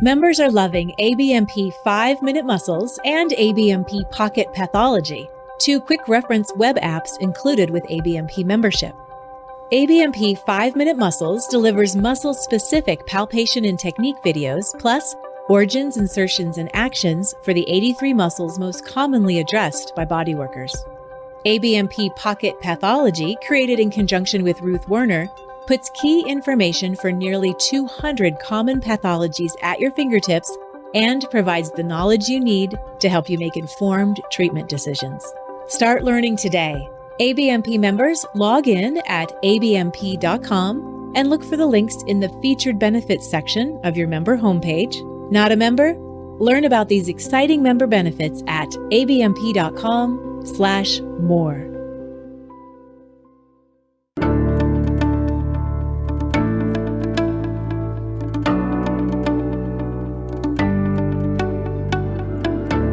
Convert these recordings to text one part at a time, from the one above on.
Members are loving ABMP 5-Minute Muscles and ABMP Pocket Pathology, two quick reference web apps included with ABMP membership. ABMP 5-Minute Muscles delivers muscle-specific palpation and technique videos, plus origins, insertions, and actions for the 83 muscles most commonly addressed by bodyworkers. ABMP Pocket Pathology, created in conjunction with Ruth Werner, puts key information for nearly 200 common pathologies at your fingertips and provides the knowledge you need to help you make informed treatment decisions. Start learning today. ABMP members log in at abmp.com and look for the links in the featured benefits section of your member homepage. Not a member? Learn about these exciting member benefits at abmp.com/more.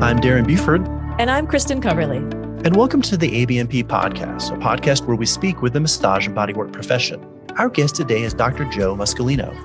I'm Darren Buford. And I'm Kristin Coverley. And welcome to the ABMP Podcast, a podcast where we speak with the massage and bodywork profession. Our guest today is Dr. Joe Muscolino.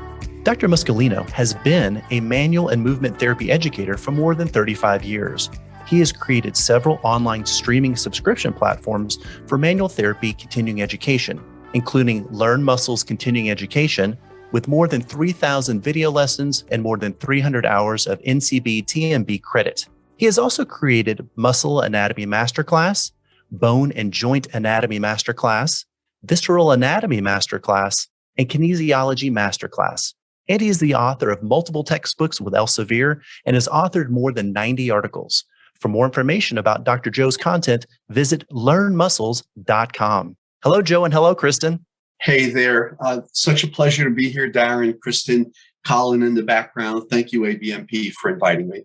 Dr. Muscolino has been a manual and movement therapy educator for more than 35 years. He has created several online streaming subscription platforms for manual therapy continuing education, including LearnMuscles Continuing Education, with more than 3,000 video lessons and more than 300 hours of NCBTMB credit. He has also created Muscle Anatomy Master Class, Bone and Joint Anatomy Master Class, Visceral Anatomy Master Class, and Kinesiology Master Class. And he is the author of multiple textbooks with Elsevier and has authored more than 90 articles. For more information about Dr. Joe's content, visit LearnMuscles.com. Hello, Joe, and hello, Kristin. Hey there. Such a pleasure to be here, Darren, Kristin, Colin in the background. Thank you, ABMP, for inviting me.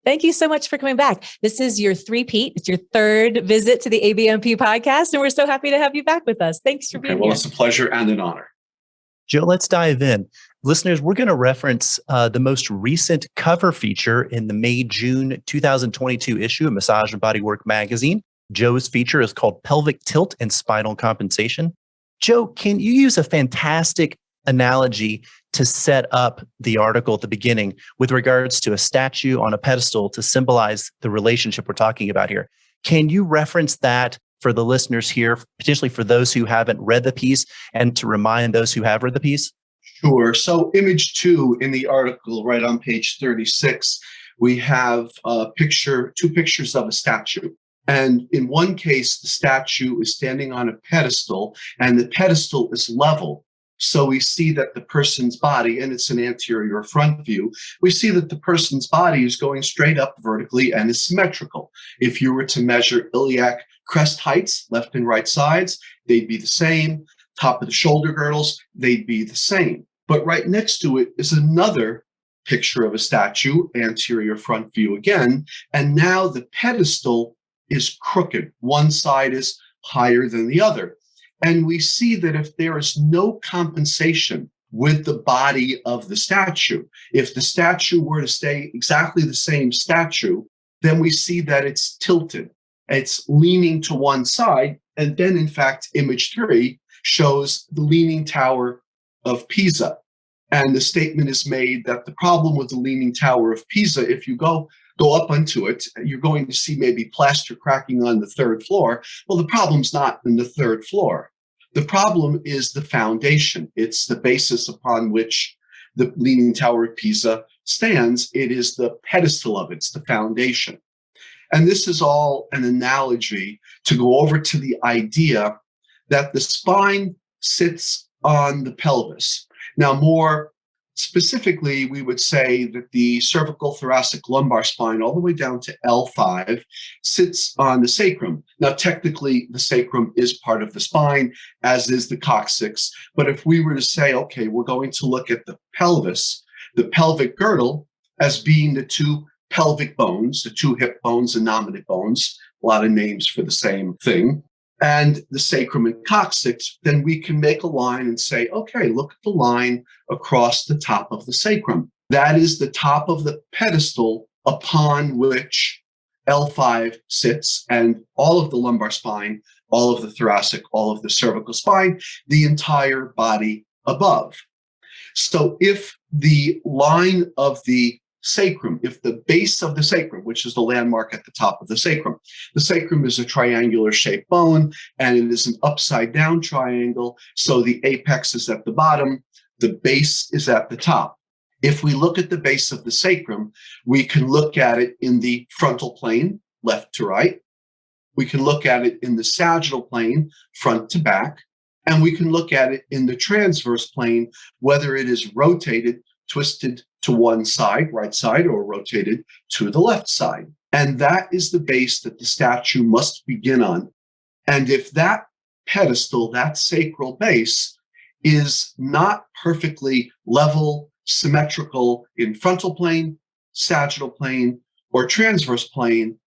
Thank you so much for coming back. This is your three-peat. It's your third visit to the ABMP podcast, and we're so happy to have you back with us. Thanks for being here. Well, it's a pleasure and an honor. Joe, let's dive in. Listeners, we're going to reference the most recent cover feature in the May-June 2022 issue of Massage and Bodywork magazine. Joe's feature is called Pelvic Tilt and Spinal Compensation. Joe, can you use a fantastic analogy to set up the article at the beginning with regards to a statue on a pedestal to symbolize the relationship we're talking about here? Can you reference that for the listeners here, potentially for those who haven't read the piece, and to remind those who have read the piece? Sure. So image 2 in the article, right on page 36, we have two pictures of a statue. And in one case, the statue is standing on a pedestal and the pedestal is level. So we see that the person's body, and it's an anterior front view, we see that the person's body is going straight up vertically and is symmetrical. If you were to measure iliac crest heights, left and right sides, they'd be the same. Top of the shoulder girdles, they'd be the same. But right next to it is another picture of a statue, anterior front view again, and now the pedestal is crooked. One side is higher than the other. And we see that if there is no compensation with the body of the statue, if the statue were to stay exactly the same statue, then we see that it's tilted. It's leaning to one side. And then, in fact, image 3 shows the Leaning Tower of Pisa. And the statement is made that the problem with the Leaning Tower of Pisa, if you go up onto it, you're going to see maybe plaster cracking on the 3rd floor. Well, the problem's not in the 3rd floor. The problem is the foundation. It's the basis upon which the Leaning Tower of Pisa stands. It is the pedestal of it. It's the foundation. And this is all an analogy to go over to the idea that the spine sits on the pelvis. Now, more specifically, we would say that the cervical thoracic lumbar spine, all the way down to L5, sits on the sacrum. Now, technically, the sacrum is part of the spine, as is the coccyx. But if we were to say, okay, we're going to look at the pelvis, the pelvic girdle, as being the two pelvic bones, the two hip bones and nominate bones, a lot of names for the same thing, and the sacrum and coccyx, then we can make a line and say, okay, look at the line across the top of the sacrum. That is the top of the pedestal upon which L5 sits, and all of the lumbar spine, all of the thoracic, all of the cervical spine, the entire body above. So if the line of the sacrum, if the base of the sacrum, which is the landmark at the top of the sacrum is a triangular shaped bone and it is an upside down triangle. So the apex is at the bottom, the base is at the top. If we look at the base of the sacrum, we can look at it in the frontal plane, left to right. We can look at it in the sagittal plane, front to back. And we can look at it in the transverse plane, whether it is rotated, twisted to one side, right side, or rotated to the left side. And that is the base that the statue must begin on. And if that pedestal, that sacral base, is not perfectly level, symmetrical in frontal plane, sagittal plane, or transverse plane,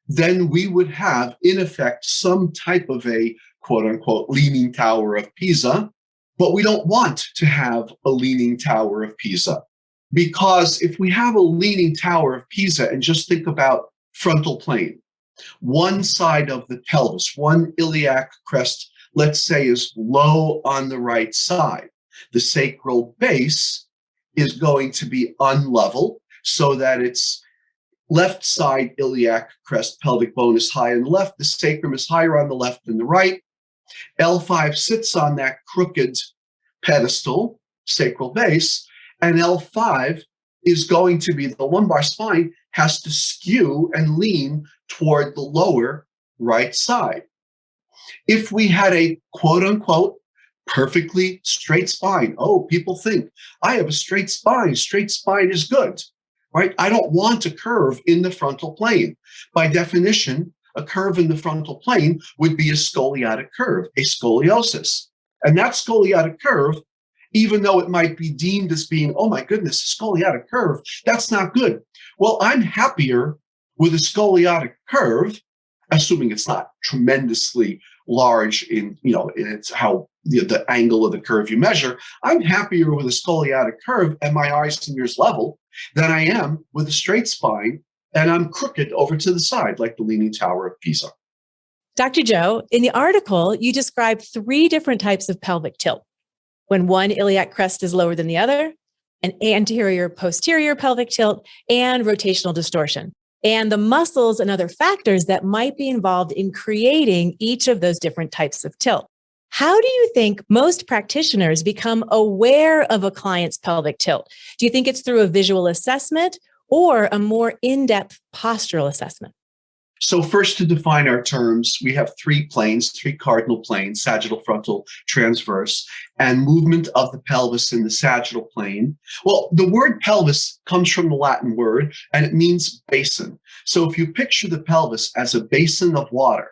then we would have, in effect, some type of a quote unquote Leaning Tower of Pisa. But we don't want to have a Leaning Tower of Pisa, because if we have a Leaning Tower of Pisa, and just think about frontal plane, one side of the pelvis, one iliac crest, let's say, is low on the right side. The sacral base is going to be unlevel so that its left side iliac crest pelvic bone is high on the left. The sacrum is higher on the left than the right. L5 sits on that crooked pedestal, sacral base, and L5 is going to be, the lumbar spine has to skew and lean toward the lower right side. If we had a quote unquote perfectly straight spine, oh, people think I have a straight spine is good, right? I don't want a curve in the frontal plane. By definition, a curve in the frontal plane would be a scoliotic curve, a scoliosis. And that scoliotic curve, even though it might be deemed as being, oh my goodness, a scoliotic curve, that's not good. Well, I'm happier with a scoliotic curve, assuming it's not tremendously large in, it's how the angle of the curve you measure. I'm happier with a scoliotic curve and my eyes and ears level than I am with a straight spine and I'm crooked over to the side, like the Leaning Tower of Pisa. Dr. Joe, in the article, you described 3 different types of pelvic tilt. When one iliac crest is lower than the other, an anterior-posterior pelvic tilt, and rotational distortion, and the muscles and other factors that might be involved in creating each of those different types of tilt. How do you think most practitioners become aware of a client's pelvic tilt? Do you think it's through a visual assessment or a more in-depth postural assessment? So first, to define our terms, we have 3 planes, 3 cardinal planes: sagittal, frontal, transverse, and movement of the pelvis in the sagittal plane. Well, the word pelvis comes from the Latin word, and it means basin. So if you picture the pelvis as a basin of water,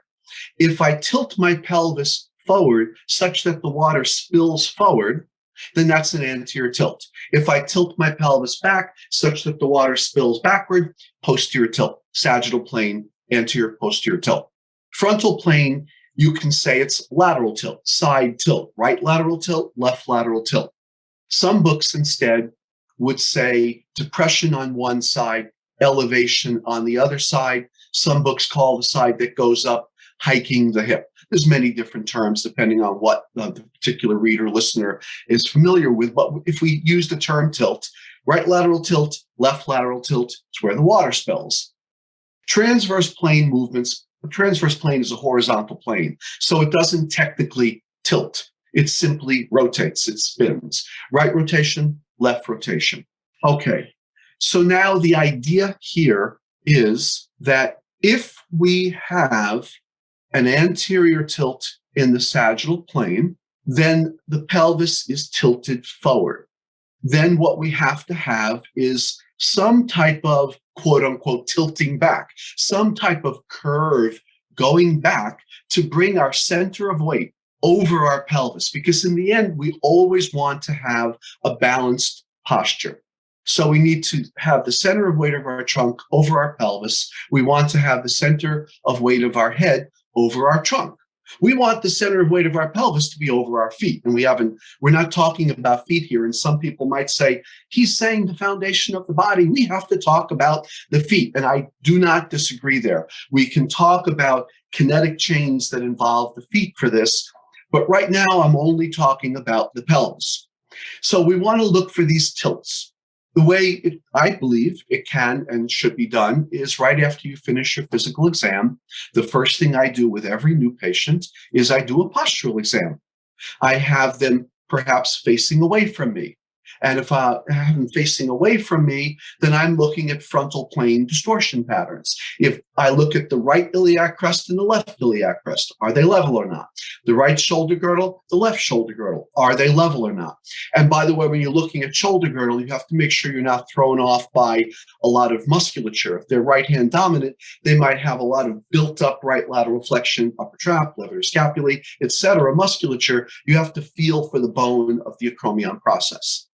if I tilt my pelvis forward such that the water spills forward, then that's an anterior tilt. If I tilt my pelvis back such that the water spills backward, posterior tilt, sagittal plane, anterior posterior tilt. Frontal plane, you can say it's lateral tilt, side tilt, right lateral tilt, left lateral tilt. Some books instead would say depression on one side, elevation on the other side. Some books call the side that goes up hiking the hip. There's many different terms depending on what the particular reader, listener is familiar with. But if we use the term tilt, right lateral tilt, left lateral tilt, it's where the water spills. Transverse plane movements, the transverse plane is a horizontal plane, so it doesn't technically tilt. It simply rotates, it spins. Right rotation, left rotation. Okay, so now the idea here is that if we have an anterior tilt in the sagittal plane, then the pelvis is tilted forward. Then what we have to have is some type of quote unquote tilting back, some type of curve going back to bring our center of weight over our pelvis. Because in the end, we always want to have a balanced posture. So we need to have the center of weight of our trunk over our pelvis. We want to have the center of weight of our head over our trunk. We want the center of weight of our pelvis to be over our feet. And we're not talking about feet here. And some people might say, he's saying the foundation of the body. We have to talk about the feet. And I do not disagree there. We can talk about kinetic chains that involve the feet for this. But right now, I'm only talking about the pelvis. So we want to look for these tilts. The way I believe it can and should be done is right after you finish your physical exam. The first thing I do with every new patient is I do a postural exam. I have them perhaps facing away from me. And if I have them facing away from me, then I'm looking at frontal plane distortion patterns. If I look at the right iliac crest and the left iliac crest, are they level or not? The right shoulder girdle, the left shoulder girdle, are they level or not? And by the way, when you're looking at shoulder girdle, you have to make sure you're not thrown off by a lot of musculature. If they're right hand dominant, they might have a lot of built up right lateral flexion, upper trap, levator scapulae, etc. musculature. You have to feel for the bone of the acromion process.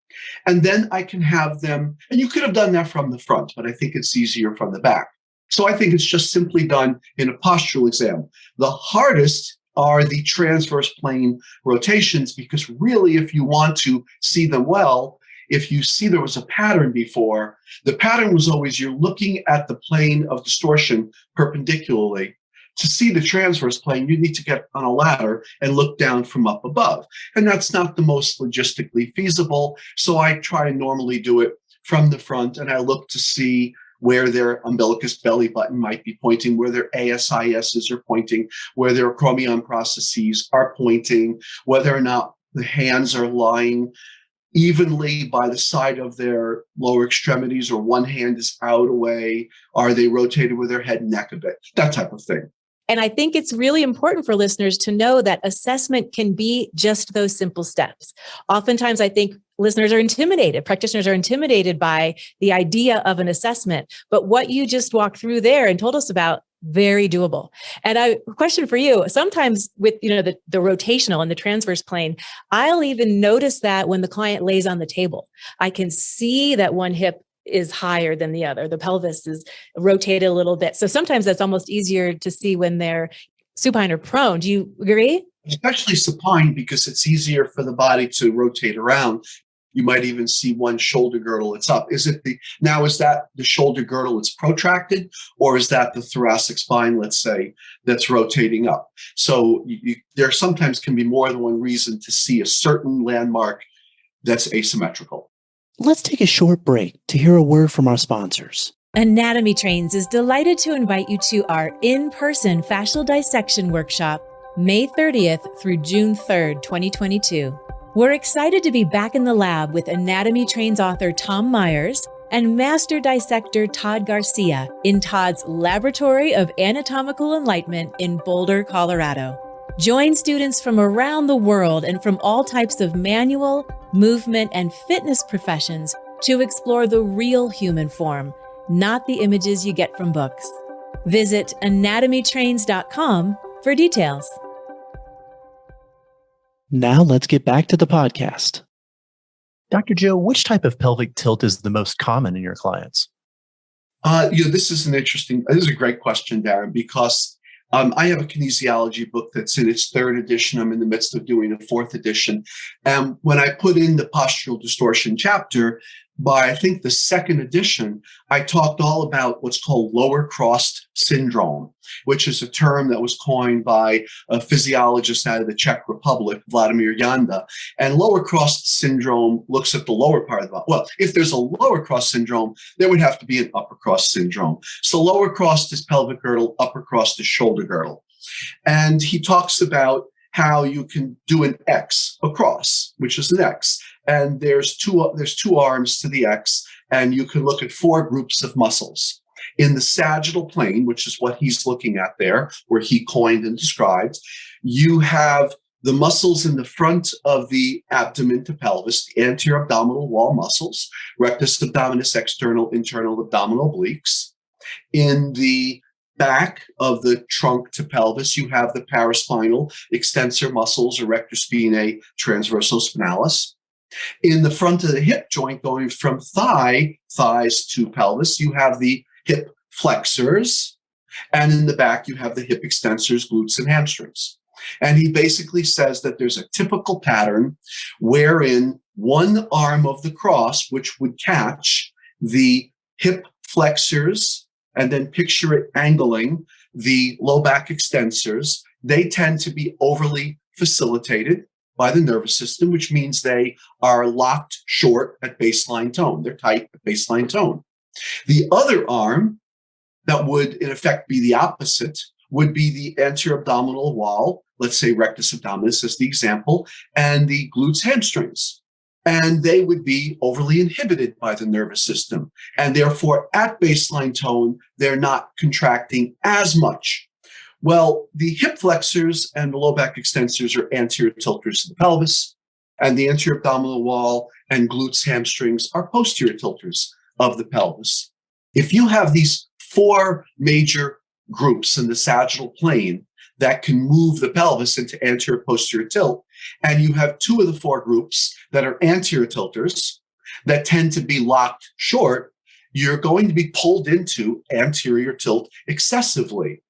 And then I can have them, and you could have done that from the front, but I think it's easier from the back. So I think it's just simply done in a postural exam. The hardest are the transverse plane rotations, because really, if you want to see them well, if you see there was a pattern before, the pattern was always you're looking at the plane of distortion perpendicularly. To see the transverse plane, you need to get on a ladder and look down from up above. And that's not the most logistically feasible. So I try to normally do it from the front, and I look to see where their umbilicus belly button might be pointing, where their ASISs are pointing, where their acromion processes are pointing, whether or not the hands are lying evenly by the side of their lower extremities, or one hand is out away. Are they rotated with their head and neck a bit? That type of thing. And I think it's really important for listeners to know that assessment can be just those simple steps. Oftentimes, I think listeners are intimidated, practitioners are intimidated by the idea of an assessment. But what you just walked through there and told us about, very doable. And a question for you, sometimes with the rotational and the transverse plane, I'll even notice that when the client lays on the table, I can see that one hip is higher than the other. The pelvis is rotated a little bit. So sometimes that's almost easier to see when they're supine or prone. Do you agree? Especially supine, because it's easier for the body to rotate around. You might even see one shoulder girdle that's up. Is that the shoulder girdle that's protracted, or is that the thoracic spine, let's say, that's rotating up? So there sometimes can be more than one reason to see a certain landmark that's asymmetrical. Let's take a short break to hear a word from our sponsors. Anatomy Trains is delighted to invite you to our in-person fascial dissection workshop, May 30th through June 3rd, 2022. We're excited to be back in the lab with Anatomy Trains author Tom Myers and master dissector Todd Garcia in Todd's Laboratory of Anatomical Enlightenment in Boulder, Colorado. Join students from around the world and from all types of manual, movement, and fitness professions to explore the real human form, not the images you get from books. Visit anatomytrains.com for details. Now let's get back to the podcast. Dr. Joe, which type of pelvic tilt is the most common in your clients? This is a great question, Darren, because I have a kinesiology book that's in its 3rd edition. I'm in the midst of doing a 4th edition. And when I put in the postural distortion chapter, by I think the 2nd edition, I talked all about what's called lower crossed syndrome, which is a term that was coined by a physiologist out of the Czech Republic, Vladimir Janda. And lower crossed syndrome looks at the lower part of the body. Well, if there's a lower cross syndrome, there would have to be an upper cross syndrome. So lower crossed is pelvic girdle, upper crossed is shoulder girdle. And he talks about how you can do an X across, which is an X. And there's two arms to the X, and you can look at 4 groups of muscles. In the sagittal plane, which is what he's looking at there, where he coined and described, you have the muscles in the front of the abdomen to pelvis, the anterior abdominal wall muscles, rectus abdominis, external, internal abdominal obliques. In the back of the trunk to pelvis, you have the paraspinal extensor muscles, erector spinae, transversal spinalis. In the front of the hip joint, going from thighs to pelvis, you have the hip flexors. And in the back, you have the hip extensors, glutes, and hamstrings. And he basically says that there's a typical pattern wherein one arm of the cross, which would catch the hip flexors, and then picture it angling the low back extensors, they tend to be overly facilitated. by the nervous system, which means they are locked short at baseline tone. They're tight at baseline tone. The other arm that would, in effect, be the opposite would be the anterior abdominal wall, let's say rectus abdominis as the example, and the glutes hamstrings. And they would be overly inhibited by the nervous system. And therefore, at baseline tone, they're not contracting as much. Well, the hip flexors and the low back extensors are anterior tilters to the pelvis, and the anterior abdominal wall and glutes hamstrings are posterior tilters of the pelvis. If you have these four major groups in the sagittal plane that can move the pelvis into anterior posterior tilt, and you have two of the four groups that are anterior tilters that tend to be locked short, you're going to be pulled into anterior tilt excessively.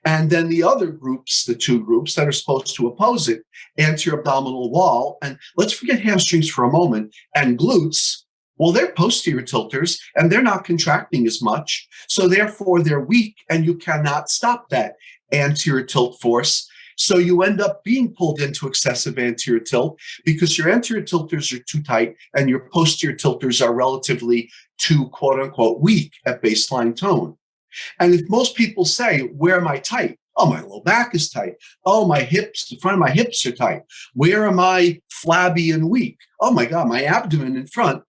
And then the other groups, the two groups that are supposed to oppose it, anterior abdominal wall, and let's forget hamstrings for a moment, and glutes, well, they're posterior tilters and they're not contracting as much. So therefore they're weak and you cannot stop that anterior tilt force. So you end up being pulled into excessive anterior tilt because your anterior tilters are too tight and your posterior tilters are relatively too, quote unquote, weak at baseline tone. And if most people say, where am I tight? Oh, my low back is tight. Oh, my hips, the front of my hips are tight. Where am I flabby and weak? Oh my God, my abdomen in front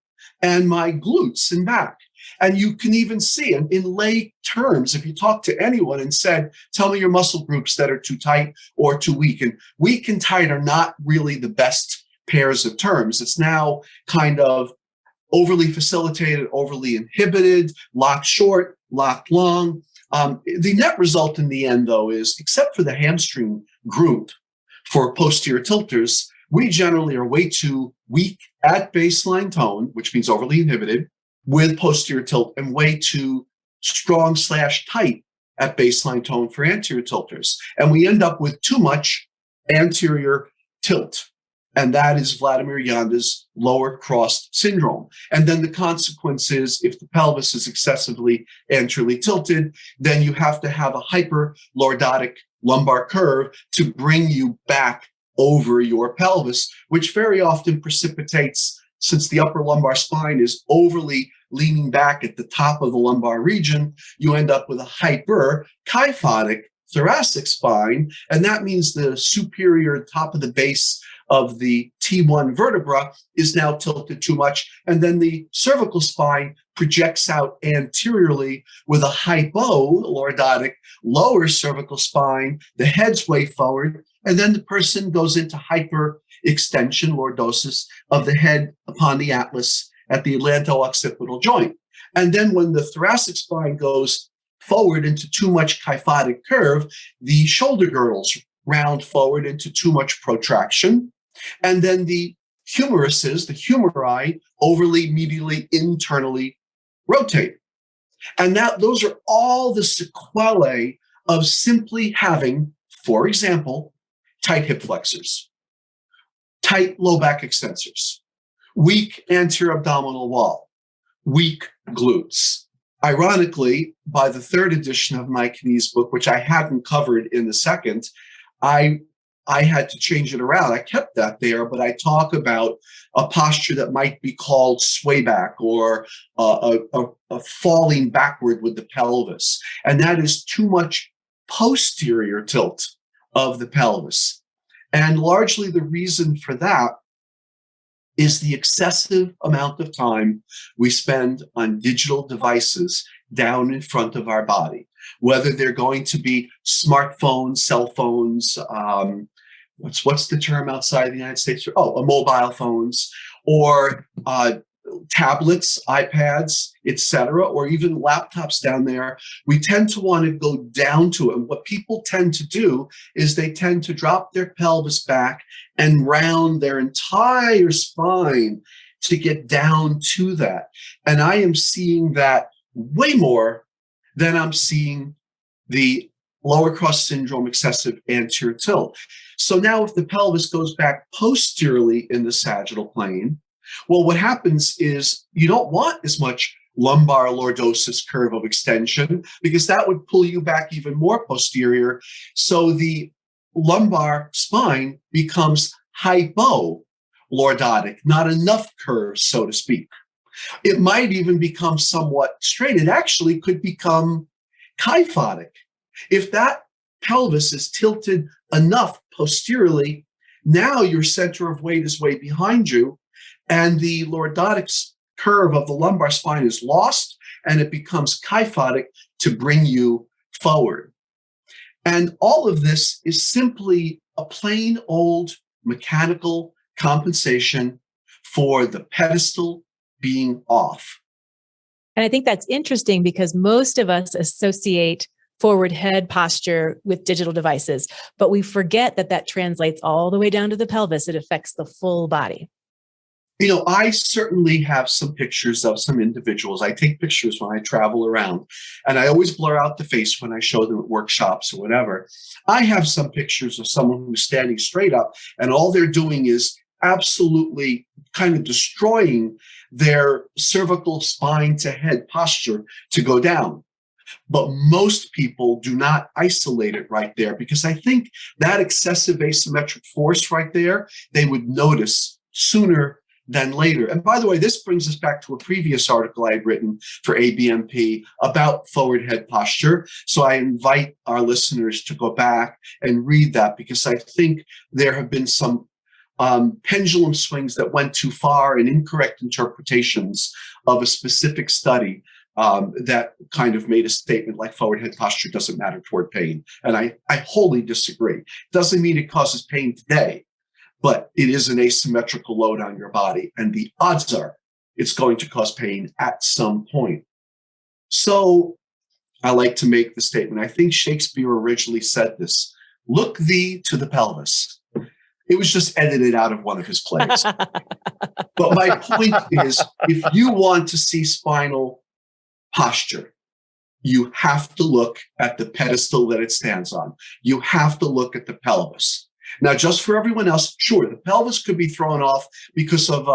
and my glutes in back. And you can even see in lay terms, if you talk to anyone and said, tell me your muscle groups that are too tight or too weak. And weak and tight are not really the best pairs of terms. It's now kind of overly facilitated, overly inhibited, locked short, locked long. The net result in the end, though, is except for the hamstring group for posterior tilters, we generally are way too weak at baseline tone, which means overly inhibited, with posterior tilt, and way too strong/tight at baseline tone for anterior tilters. And we end up with too much anterior tilt. And that is Vladimir Janda's lower cross syndrome. And then the consequence is if the pelvis is excessively anteriorly tilted, then you have to have a hyperlordotic lumbar curve to bring you back over your pelvis, which very often precipitates, since the upper lumbar spine is overly leaning back at the top of the lumbar region, you end up with a hyperkyphotic thoracic spine. And that means the superior top of the base of the T1 vertebra is now tilted too much. And then the cervical spine projects out anteriorly with a hypolordotic lower cervical spine. The head's way forward. And then the person goes into hyperextension, lordosis of the head upon the atlas at the atlanto-occipital joint. And then when the thoracic spine goes forward into too much kyphotic curve, the shoulder girdles round forward into too much protraction. And then the humeruses, the humeri, overly medially internally rotate. And those are all the sequelae of simply having, for example, tight hip flexors, tight low back extensors, weak anterior abdominal wall, weak glutes. Ironically, by the third edition of my Kines book, which I hadn't covered in the second, I had to change it around. I kept that there, but I talk about a posture that might be called sway back or a falling backward with the pelvis. And that is too much posterior tilt of the pelvis. And largely the reason for that is the excessive amount of time we spend on digital devices down in front of our body, whether they're going to be smartphones, cell phones, what's the term outside the United States? Mobile phones, or tablets, iPads, etc., or even laptops down there. We tend to want to go down to it. And what people tend to do is they tend to drop their pelvis back and round their entire spine to get down to that. And I am seeing that way more than I'm seeing the lower cross syndrome excessive anterior tilt. So now if the pelvis goes back posteriorly in the sagittal plane, well, what happens is you don't want as much lumbar lordosis curve of extension because that would pull you back even more posterior. So the lumbar spine becomes hypolordotic, not enough curve, so to speak. It might even become somewhat straight. It actually could become kyphotic. If that pelvis is tilted enough posteriorly, now your center of weight is way behind you, and the lordotic curve of the lumbar spine is lost, and it becomes kyphotic to bring you forward. And all of this is simply a plain old mechanical compensation for the pedestal being off. And I think that's interesting because most of us associate forward head posture with digital devices, but we forget that that translates all the way down to the pelvis. It affects the full body. You know, I certainly have some pictures of some individuals. I take pictures when I travel around, and I always blur out the face when I show them at workshops or whatever. I have some pictures of someone who's standing straight up, and all they're doing is absolutely kind of destroying their cervical spine to head posture to go down. But most people do not isolate it right there, because I think that excessive asymmetric force right there, they would notice sooner than later. And by the way, this brings us back to a previous article I had written for ABMP about forward head posture. So I invite our listeners to go back and read that, because I think there have been some pendulum swings that went too far and incorrect interpretations of a specific study that kind of made a statement like forward head posture doesn't matter toward pain. And I wholly disagree. Doesn't mean it causes pain today, but it is an asymmetrical load on your body. And the odds are it's going to cause pain at some point. So I like to make the statement. I think Shakespeare originally said this: look thee to the pelvis. It was just edited out of one of his plays. But my point is, if you want to see spinal posture, you have to look at the pedestal that it stands on. You have to look at the pelvis. Now, just for everyone else, sure, the pelvis could be thrown off because of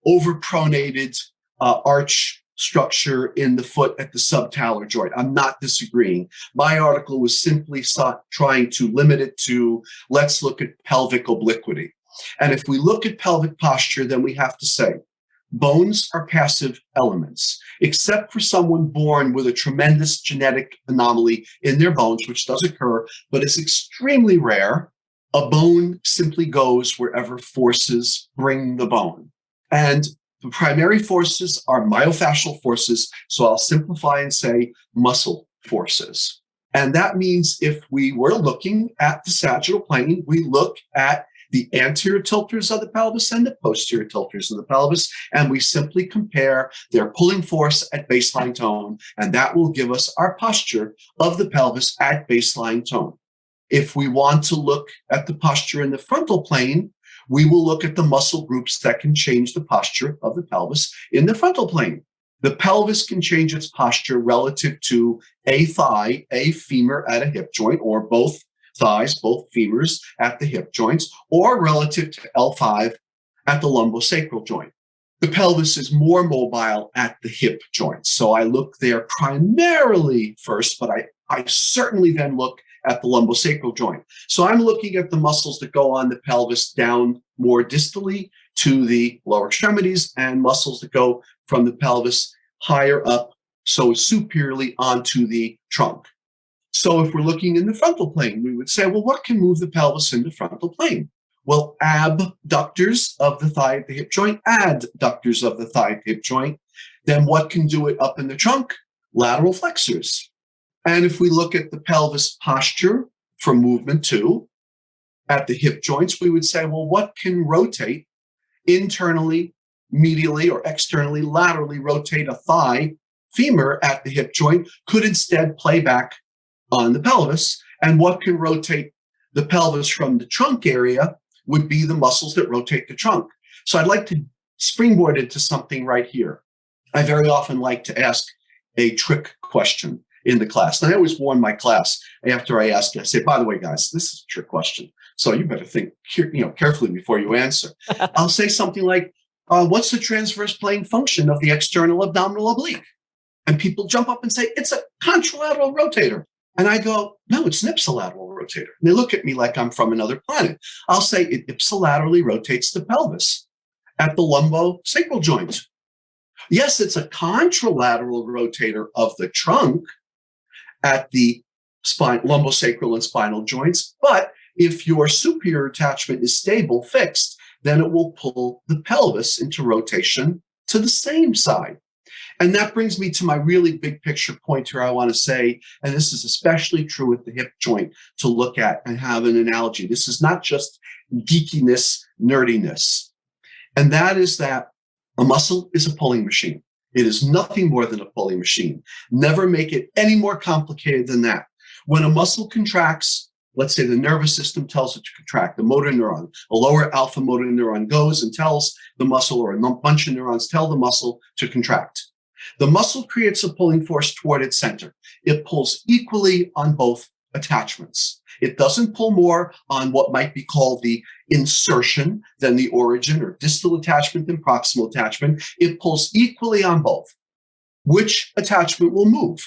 overpronated arch structure in the foot at the subtalar joint. I'm not disagreeing. My article was simply trying to limit it to, let's look at pelvic obliquity. And if we look at pelvic posture, then we have to say, bones are passive elements, except for someone born with a tremendous genetic anomaly in their bones, which does occur, but is extremely rare. A bone simply goes wherever forces bring the bone. And the primary forces are myofascial forces, so I'll simplify and say muscle forces. And that means if we were looking at the sagittal plane, we look at the anterior tilters of the pelvis and the posterior tilters of the pelvis, and we simply compare their pulling force at baseline tone, and that will give us our posture of the pelvis at baseline tone. If we want to look at the posture in the frontal plane, we will look at the muscle groups that can change the posture of the pelvis in the frontal plane. The pelvis can change its posture relative to a thigh, a femur at a hip joint, or both thighs, both femurs at the hip joints, or relative to L5 at the lumbosacral joint. The pelvis is more mobile at the hip joints. So I look there primarily first, but I certainly then look at the lumbosacral joint. So I'm looking at the muscles that go on the pelvis down more distally to the lower extremities, and muscles that go from the pelvis higher up, so superiorly onto the trunk. So if we're looking in the frontal plane, we would say, well, what can move the pelvis in the frontal plane? Well, abductors of the thigh at the hip joint, adductors of the thigh at the hip joint. Then what can do it up in the trunk? Lateral flexors. And if we look at the pelvis posture for movement 2 at the hip joints, we would say, well, what can rotate internally, medially, or externally, laterally rotate a thigh femur at the hip joint? Could instead play back on the pelvis. And what can rotate the pelvis from the trunk area would be the muscles that rotate the trunk. So I'd like to springboard into something right here. I very often like to ask a trick question in the class. And I always warn my class after I ask it, I say, by the way, guys, this is a trick question, so you better think carefully before you answer. I'll say something like, what's the transverse plane function of the external abdominal oblique? And people jump up and say, it's a contralateral rotator. And I go, no, it's an ipsilateral rotator. And they look at me like I'm from another planet. I'll say it ipsilaterally rotates the pelvis at the lumbosacral joint. Yes, it's a contralateral rotator of the trunk at the lumbosacral and spinal joints. But if your superior attachment is stable, fixed, then it will pull the pelvis into rotation to the same side. And that brings me to my really big picture point here I want to say, and this is especially true with the hip joint to look at and have an analogy. This is not just geekiness, nerdiness. And that is that a muscle is a pulling machine. It is nothing more than a pulling machine. Never make it any more complicated than that. When a muscle contracts, let's say the nervous system tells it to contract, the motor neuron, a lower alpha motor neuron goes and tells the muscle, or a bunch of neurons tell the muscle to contract. The muscle creates a pulling force toward its center. It pulls equally on both attachments. It doesn't pull more on what might be called the insertion than the origin, or distal attachment than proximal attachment. It pulls equally on both. Which attachment will move?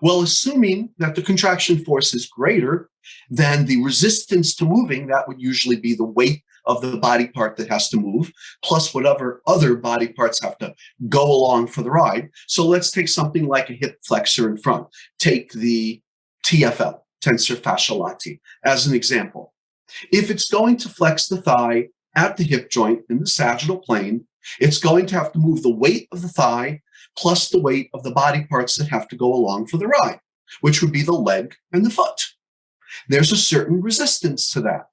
Well, assuming that the contraction force is greater than the resistance to moving, that would usually be the weight of the body part that has to move, plus whatever other body parts have to go along for the ride. So let's take something like a hip flexor in front. Take the TFL, tensor fasciae lati, as an example. If it's going to flex the thigh at the hip joint in the sagittal plane, it's going to have to move the weight of the thigh plus the weight of the body parts that have to go along for the ride, which would be the leg and the foot. There's a certain resistance to that.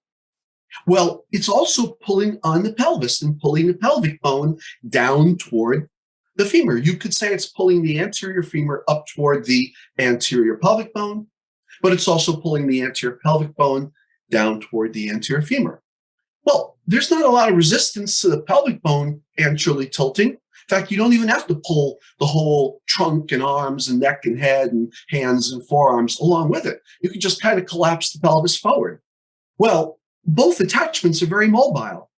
Well, it's also pulling on the pelvis and pulling the pelvic bone down toward the femur. You could say it's pulling the anterior femur up toward the anterior pelvic bone, but it's also pulling the anterior pelvic bone down toward the anterior femur. Well, there's not a lot of resistance to the pelvic bone anteriorly tilting. In fact, you don't even have to pull the whole trunk and arms and neck and head and hands and forearms along with it. You can just kind of collapse the pelvis forward. Well, both attachments are very mobile,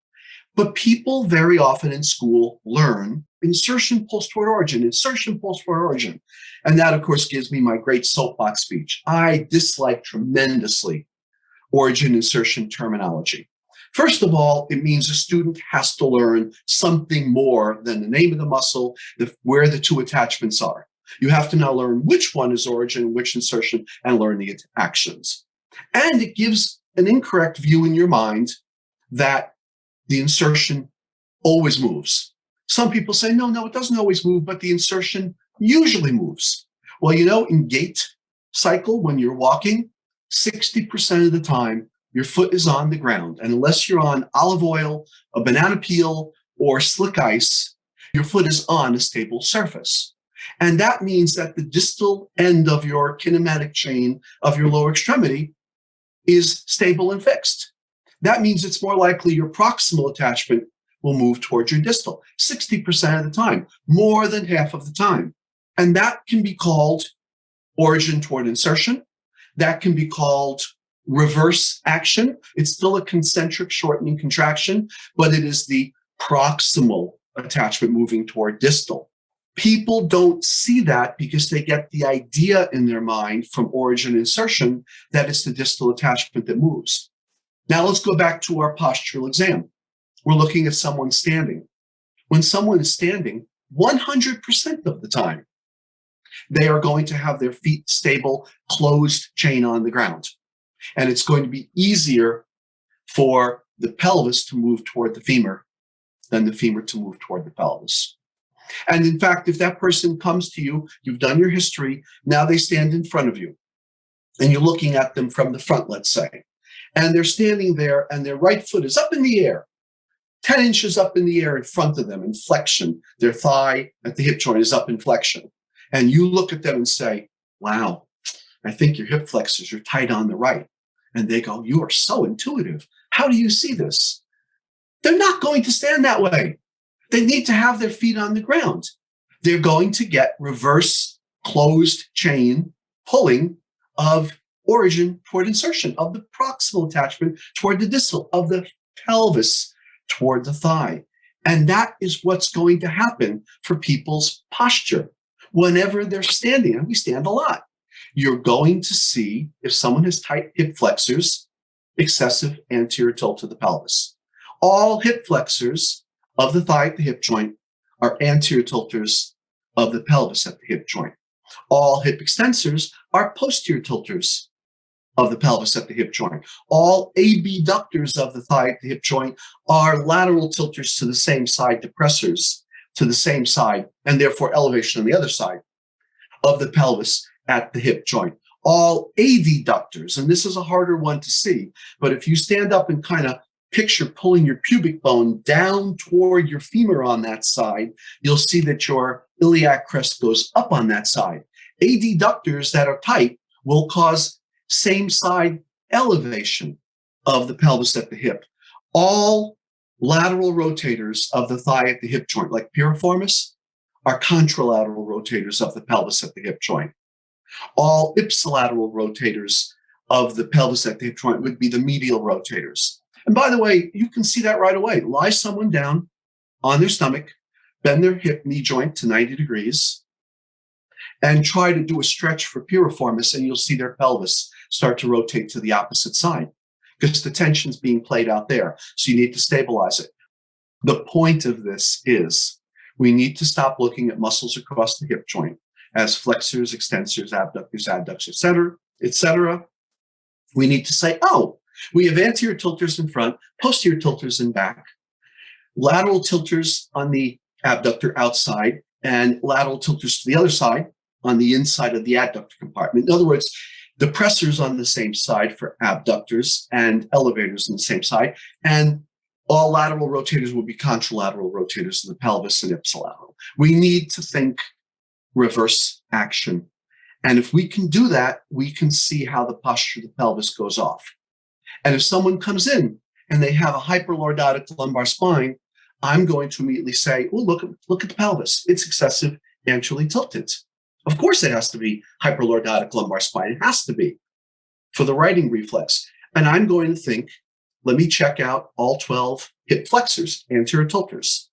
but people very often in school learn insertion pulls toward origin, insertion pulls toward origin. And that, of course, gives me my great soapbox speech. I dislike tremendously origin insertion terminology. First of all, it means a student has to learn something more than the name of the muscle, where the two attachments are. You have to now learn which one is origin, which insertion, and learn the actions. And it gives an incorrect view in your mind that the insertion always moves. Some people say, no, it doesn't always move, but the insertion usually moves. Well, in gait cycle, when you're walking, 60% of the time, your foot is on the ground. And unless you're on olive oil, a banana peel, or slick ice, your foot is on a stable surface. And that means that the distal end of your kinematic chain of your lower extremity is stable and fixed. That means it's more likely your proximal attachment will move towards your distal 60% of the time, more than half of the time. And that can be called origin toward insertion. That can be called reverse action. It's still a concentric shortening contraction, but it is the proximal attachment moving toward distal. People don't see that because they get the idea in their mind from origin insertion that it's the distal attachment that moves. Now let's go back to our postural exam. We're looking at someone standing. When someone is standing, 100% of the time, they are going to have their feet stable, closed chain on the ground. And it's going to be easier for the pelvis to move toward the femur than the femur to move toward the pelvis. And in fact, if that person comes to you, you've done your history, now they stand in front of you, and you're looking at them from the front, let's say, and they're standing there and their right foot is up in the air, 10 inches up in the air in front of them in flexion. Their thigh at the hip joint is up in flexion. And you look at them and say, wow, I think your hip flexors are tight on the right. And they go, you are so intuitive. How do you see this? They're not going to stand that way. They need to have their feet on the ground. They're going to get reverse closed chain pulling of origin toward insertion, of the proximal attachment toward the distal, of the pelvis toward the thigh. And that is what's going to happen for people's posture whenever they're standing. And we stand a lot. you're going to see, if someone has tight hip flexors, excessive anterior tilt to the pelvis. All hip flexors of the thigh at the hip joint are anterior tilters of the pelvis at the hip joint. All hip extensors are posterior tilters of the pelvis at the hip joint. All abductors of the thigh at the hip joint are lateral tilters to the same side, depressors to the same side, and therefore elevation on the other side of the pelvis at the hip joint. All adductors, and this is a harder one to see, but if you stand up and kind of picture pulling your pubic bone down toward your femur on that side, you'll see that your iliac crest goes up on that side. Adductors that are tight will cause same side elevation of the pelvis at the hip. All lateral rotators of the thigh at the hip joint, like piriformis, are contralateral rotators of the pelvis at the hip joint. All ipsilateral rotators of the pelvis at the hip joint would be the medial rotators. And by the way, you can see that right away. Lie someone down on their stomach, bend their hip knee joint to 90 degrees, and try to do a stretch for piriformis, and you'll see their pelvis start to rotate to the opposite side because the tension's being played out there. So you need to stabilize it. The point of this is we need to stop looking at muscles across the hip joint as flexors, extensors, abductors, adductors, et cetera, et cetera. We need to say, oh, we have anterior tilters in front, posterior tilters in back, lateral tilters on the abductor outside, and lateral tilters to the other side on the inside of the adductor compartment. In other words, depressors on the same side for abductors and elevators on the same side, and all lateral rotators will be contralateral rotators of the pelvis and ipsilateral. We need to think reverse action. And if we can do that, we can see how the posture of the pelvis goes off. And if someone comes in and they have a hyperlordotic lumbar spine, I'm going to immediately say, oh, look at the pelvis. It's excessive anteriorly tilted. Of course, it has to be hyperlordotic lumbar spine. It has to be for the righting reflex. And I'm going to think, let me check out all 12 hip flexors, anterior tilters.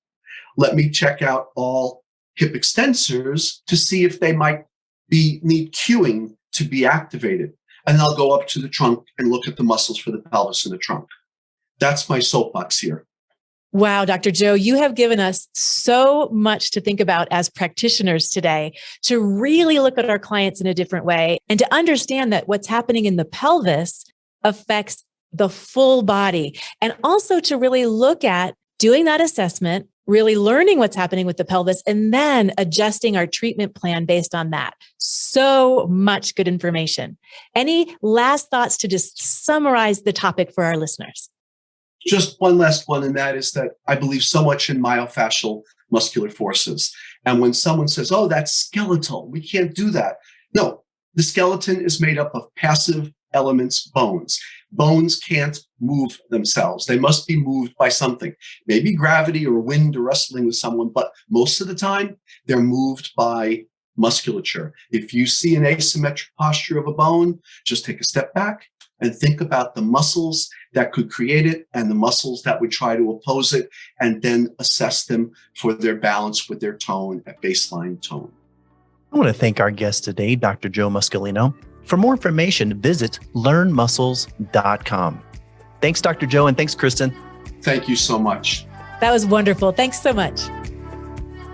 Let me check out all hip extensors to see if they might need cueing to be activated. And I'll go up to the trunk and look at the muscles for the pelvis in the trunk. That's my soapbox here. Wow, Dr. Joe, you have given us so much to think about as practitioners today to really look at our clients in a different way and to understand that what's happening in the pelvis affects the full body, and also to really look at doing that assessment, really learning what's happening with the pelvis, and then adjusting our treatment plan based on that. So much good information. Any last thoughts to just summarize the topic for our listeners? Just one last one, and that is that I believe so much in myofascial muscular forces. And when someone says, oh, that's skeletal, we can't do that. No, the skeleton is made up of passive elements, bones. Bones can't move themselves. They must be moved by something, maybe gravity or wind or wrestling with someone, but most of the time they're moved by musculature. If you see an asymmetric posture of a bone, just take a step back and think about the muscles that could create it and the muscles that would try to oppose it, and then assess them for their balance with their tone at baseline tone. I want to thank our guest today, Dr. Joe Muscolino. For more information, visit LearnMuscles.com. Thanks, Dr. Joe, and thanks, Kristin. Thank you so much. That was wonderful. Thanks so much.